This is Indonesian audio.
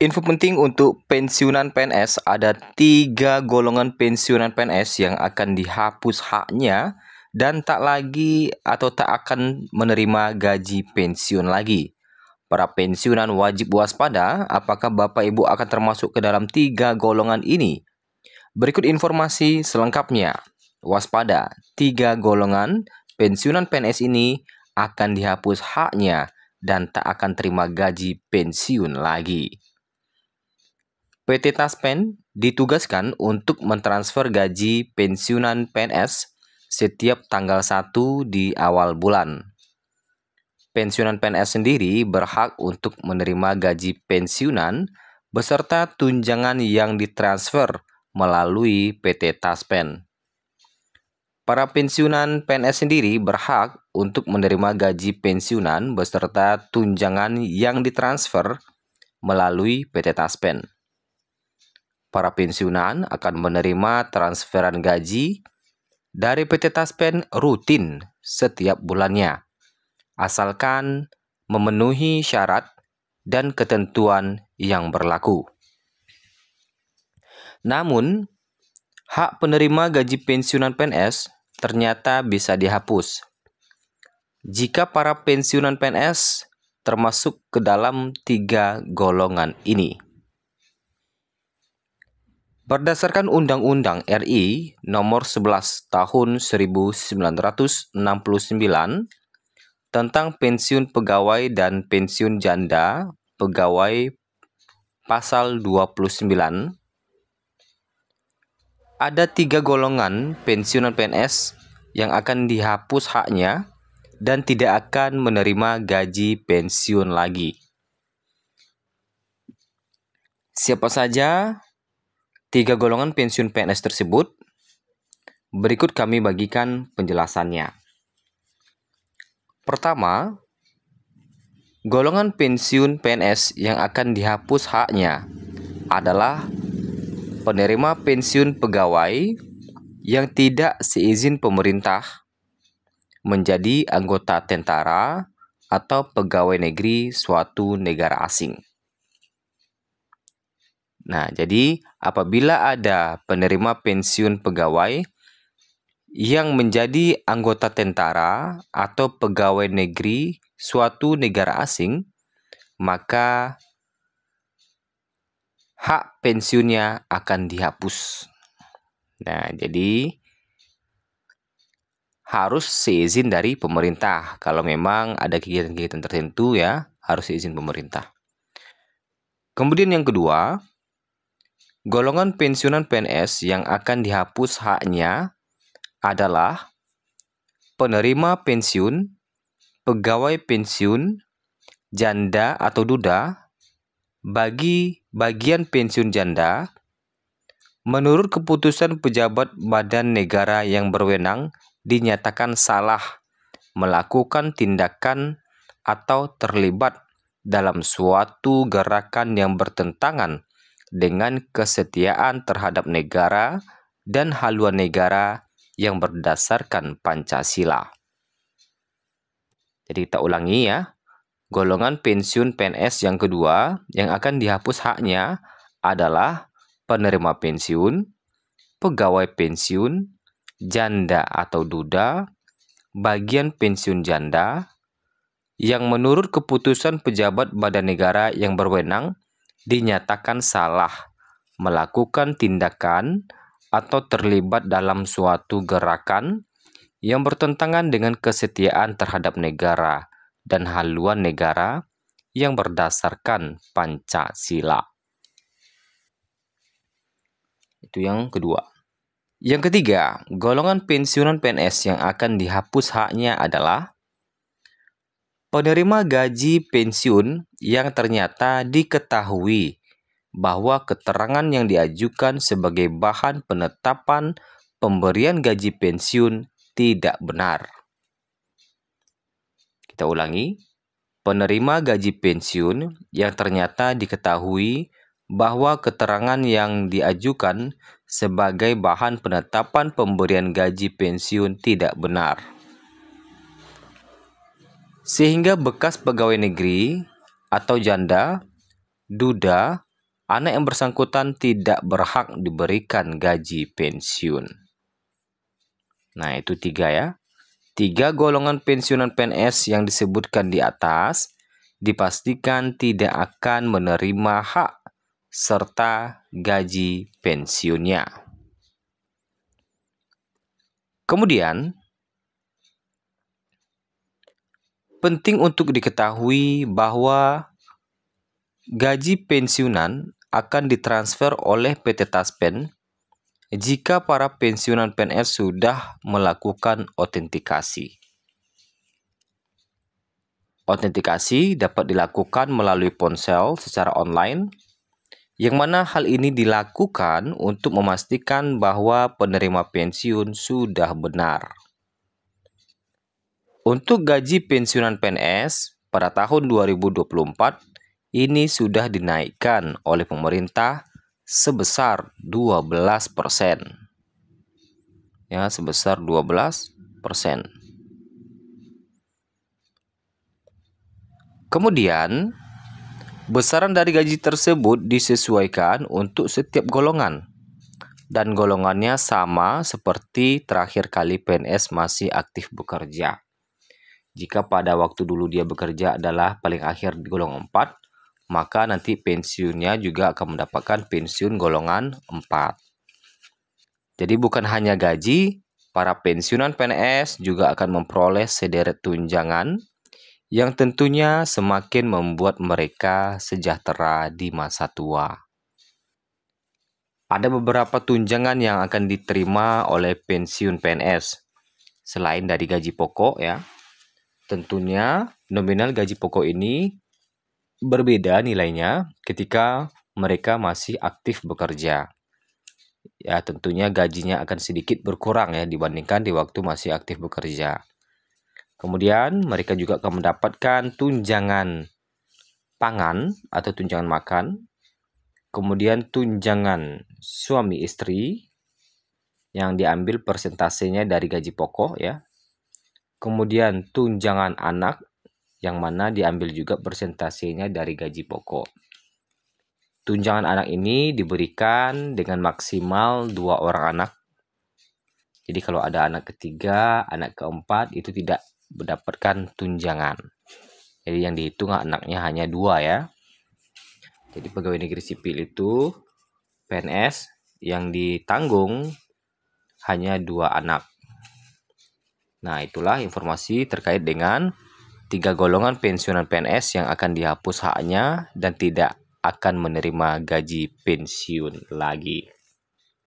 Info penting untuk pensiunan PNS, ada 3 golongan pensiunan PNS yang akan dihapus haknya dan tak akan menerima gaji pensiun lagi. Para pensiunan wajib waspada apakah Bapak Ibu akan termasuk ke dalam 3 golongan ini. Berikut informasi selengkapnya. Waspada, 3 golongan pensiunan PNS ini akan dihapus haknya dan tak akan terima gaji pensiun lagi. PT Taspen ditugaskan untuk mentransfer gaji pensiunan PNS setiap tanggal 1 di awal bulan. Pensiunan PNS sendiri berhak untuk menerima gaji pensiunan beserta tunjangan yang ditransfer melalui PT Taspen. Para pensiunan PNS sendiri berhak untuk menerima gaji pensiunan beserta tunjangan yang ditransfer melalui PT Taspen. Para pensiunan akan menerima transferan gaji dari PT Taspen rutin setiap bulannya, asalkan memenuhi syarat dan ketentuan yang berlaku. Namun, hak penerima gaji pensiunan PNS ternyata bisa dihapus jika para pensiunan PNS termasuk ke dalam 3 golongan ini. Berdasarkan Undang-Undang RI Nomor 11 Tahun 1969 tentang pensiun pegawai dan pensiun janda pegawai Pasal 29, ada 3 golongan pensiunan PNS yang akan dihapus haknya dan tidak akan menerima gaji pensiun lagi. Siapa saja 3 golongan pensiun PNS tersebut? Berikut kami bagikan penjelasannya. Pertama, golongan pensiun PNS yang akan dihapus haknya adalah penerima pensiun pegawai yang tidak seizin pemerintah menjadi anggota tentara atau pegawai negeri suatu negara asing. Nah, jadi apabila ada penerima pensiun pegawai yang menjadi anggota tentara atau pegawai negeri suatu negara asing, maka hak pensiunnya akan dihapus. Nah, jadi harus seizin dari pemerintah. Kalau memang ada kegiatan-kegiatan tertentu ya, harus seizin pemerintah. Kemudian yang kedua, golongan pensiunan PNS yang akan dihapus haknya adalah penerima pensiun, pegawai pensiun, janda atau duda. Bagi bagian pensiun janda, menurut keputusan pejabat badan negara yang berwenang dinyatakan salah melakukan tindakan atau terlibat dalam suatu gerakan yang bertentangan dengan kesetiaan terhadap negara dan haluan negara yang berdasarkan Pancasila. Jadi kita ulangi ya. Golongan pensiun PNS yang kedua yang akan dihapus haknya adalah penerima pensiun, pegawai pensiun, janda atau duda, bagian pensiun janda, yang menurut keputusan pejabat badan negara yang berwenang dinyatakan salah melakukan tindakan atau terlibat dalam suatu gerakan yang bertentangan dengan kesetiaan terhadap negara dan haluan negara yang berdasarkan Pancasila. Itu yang kedua. Yang ketiga, golongan pensiunan PNS yang akan dihapus haknya adalah penerima gaji pensiun yang ternyata diketahui bahwa keterangan yang diajukan sebagai bahan penetapan pemberian gaji pensiun tidak benar. Kita ulangi, penerima gaji pensiun yang ternyata diketahui bahwa keterangan yang diajukan sebagai bahan penetapan pemberian gaji pensiun tidak benar, sehingga bekas pegawai negeri atau janda, duda, anak yang bersangkutan tidak berhak diberikan gaji pensiun. Nah, itu 3 ya. 3 golongan pensiunan PNS yang disebutkan di atas dipastikan tidak akan menerima hak serta gaji pensiunnya. Kemudian, penting untuk diketahui bahwa gaji pensiunan akan ditransfer oleh PT Taspen jika para pensiunan PNS sudah melakukan autentikasi. Autentikasi dapat dilakukan melalui ponsel secara online, yang mana hal ini dilakukan untuk memastikan bahwa penerima pensiun sudah benar. Untuk gaji pensiunan PNS pada tahun 2024, ini sudah dinaikkan oleh pemerintah sebesar 12%. Ya, sebesar 12%. Kemudian, besaran dari gaji tersebut disesuaikan untuk setiap golongan. Dan golongannya sama seperti terakhir kali PNS masih aktif bekerja. Jika pada waktu dulu dia bekerja adalah paling akhir di golongan 4, maka nanti pensiunnya juga akan mendapatkan pensiun golongan 4. Jadi bukan hanya gaji, para pensiunan PNS juga akan memperoleh sederet tunjangan yang tentunya semakin membuat mereka sejahtera di masa tua. Ada beberapa tunjangan yang akan diterima oleh pensiun PNS selain dari gaji pokok ya. Tentunya nominal gaji pokok ini berbeda nilainya ketika mereka masih aktif bekerja. Ya, tentunya gajinya akan sedikit berkurang ya dibandingkan di waktu masih aktif bekerja. Kemudian mereka juga akan mendapatkan tunjangan pangan atau tunjangan makan. Kemudian tunjangan suami istri yang diambil persentasenya dari gaji pokok ya. Kemudian tunjangan anak yang mana diambil juga persentasenya dari gaji pokok. Tunjangan anak ini diberikan dengan maksimal 2 orang anak. Jadi kalau ada anak ketiga, anak keempat itu tidak mendapatkan tunjangan. Jadi yang dihitung anaknya hanya 2 ya. Jadi pegawai negeri sipil itu PNS yang ditanggung hanya 2 anak. Nah, itulah informasi terkait dengan 3 golongan pensiunan PNS yang akan dihapus haknya dan tidak akan menerima gaji pensiun lagi.